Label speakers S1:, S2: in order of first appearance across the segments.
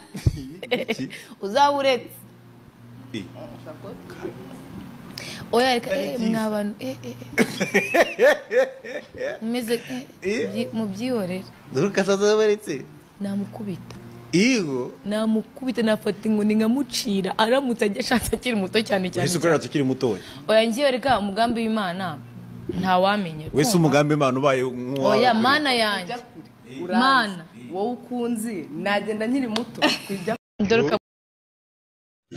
S1: gukubita uzawuretse oya mwabanu meze mu byihorere
S2: dukasazabaretse
S1: namukubita
S2: Igo
S1: namukubita nafata inkoni nkamucira aramutse ageshatse akiri muto cyane cyane
S2: Yesu kora tukiri mutoya
S1: oya ngiye reka umugambi w'Imana nta wamenye
S2: wese umugambi Imana ubaye
S1: oya mana yanjye mana
S3: wowe ukunzi nagenda nkiri muto kwijya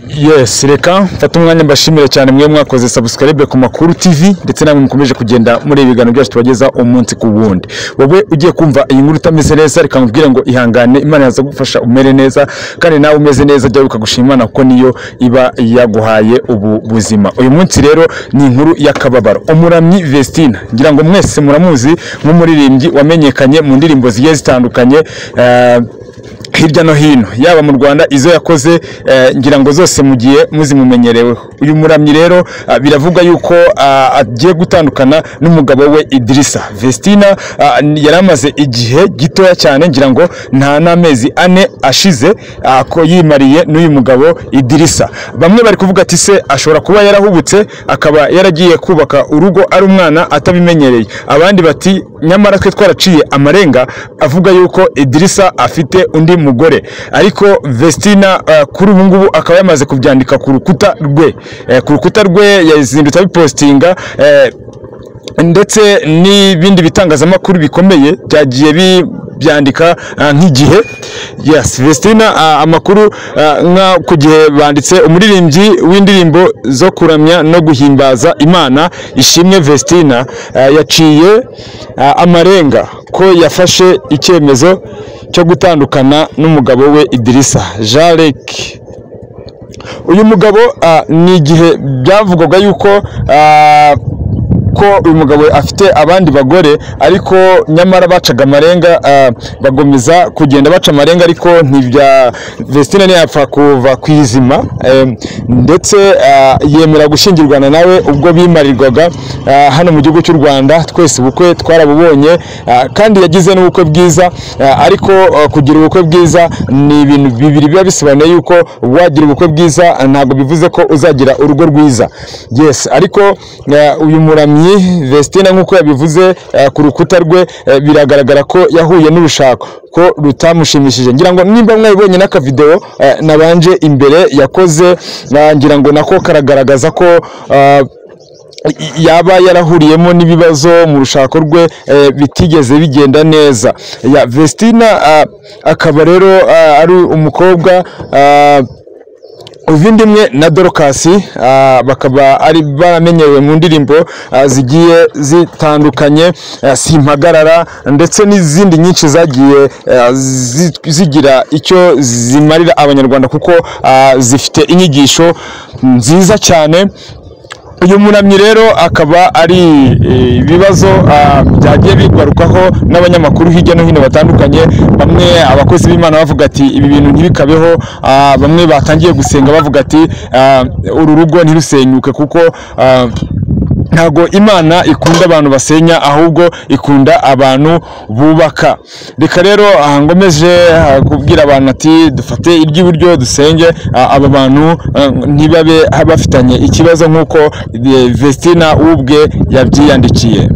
S4: Yes, reka mfata umwanya mbashimire cyane mwe mwakoze subscribe ku Makuru TV ndetse namwe mukomeje kugenda muri ibiganiro byacu tubageza umunsi ku wundi. Wowe ugiye kumva iyi nkuru utameze neza reka nkubwire ngo ihangane Imana yaza gufasha umere neza kandi nawe umeze neza jya ukagushima Imana kuko niyo iba yaguhaye ubu buzima. Uyu munsi rero ni inkuru y'akababaro. Umuramyi Vestina ngira ngo mwese muramuzi nk'umuririmbyi wamenyekanye mu ndirimbo zigiye zitandukanye hirya no hino yaba mu Rwanda izo yakoze ngira ngo zose mugiye muzimumenyereweho. Uyu muramyi rero biravuga yuko agiye gutandukana n'umugabo we Idrissa. Vestina yaramaze igihe gitoya cyane ngira ngo nta n'amezi 4 ashize ko yimariye n'uyu mugabo Idrissa. Bamwe bari kuvuga ati se ashobora kuba yarahubutse akaba yaragiye kubaka urugo ari umwana atabimenyereye. Abandi bati nyamara twe twaraciye amarenga avuga yuko Idrissa afite undi mugore, ariko Vestina kuri ubu ngubu akaba yamaze kubyandika ku rukuta rwe yazindutse abipostinga ndetse n'ibindi bitangazamakuru bikomeye byagiye byandika nk'igihe. Yes, Vestina amakuru nka ku gihe banditse umuririmbyi w'indirimbo zo kuramya no guhimbaza Imana Ishimwe Vestina yaciye amarenga ko yafashe icyemezo cyo gutandukana n'umugabo we Idrissa Jarek. Uyu mugabo ni igihe byavugwaga yuko ko uyu mugabo afite abandi bagore ariko nyamara bacaga amarenga bagomeza kugenda baca amarenga ariko ntibya Vestina ntiyapfa kuva kwizima ndetse yemera gushingirwana nawe ubwo bimarirwaga hano mu gihugu cy'u Rwanda. Twese ubukwe twarabubonye kandi yagize n'ubukwe bwiza ariko kugira ubukwe bwiza ni ibintu bibiri biba bisobanuye yuko wagira ubukwe bwiza ntabwo bivuze ko uzagira urugo rwiza. Yes, ariko uyu muramyi Vestina nk'uko yabivuze ku rukuta rwe biragaragara ko yahuye n'urushako ko rutamushimishije. Ngira ngo nimba mwabibonye n'aka video nabanje imbere yakoze ngira ngo nako karagaragaza ko yaba yarahuriyemo n'ibibazo mu rushako rwe bitigeze bigenda neza. Ya Vestina akaba rero ari umukobwa uvindimwe na Dorcas bakaba ari baramenyerewe mu ndirimbo zigiye zitandukanye Simpagarara ndetse n'izindi nyinshi zagiye zigira icyo zimarira abanyarwanda kuko zifite inyigisho nziza cyane. Uyu muramyi rero akaba ari ibibazo byagiye bigarukaho n'abanyamakuru hirya no hino batandukanye. Bamwe abakozi b'Imana bavuga ati ibi bintu ntibikabeho, bamwe batangiye gusenga bavuga ati uru rugo ntirusenyuke kuko ntago Imana ikunda abantu basenya ahubwo ikunda abantu bubaka. Reka rero ngomeje kubwira abantu ati dufate iry'iburyo dusenge aba bantu ntibabe bafitanye ikibazo nk'uko Vestina ubwe yabyiyandikiye.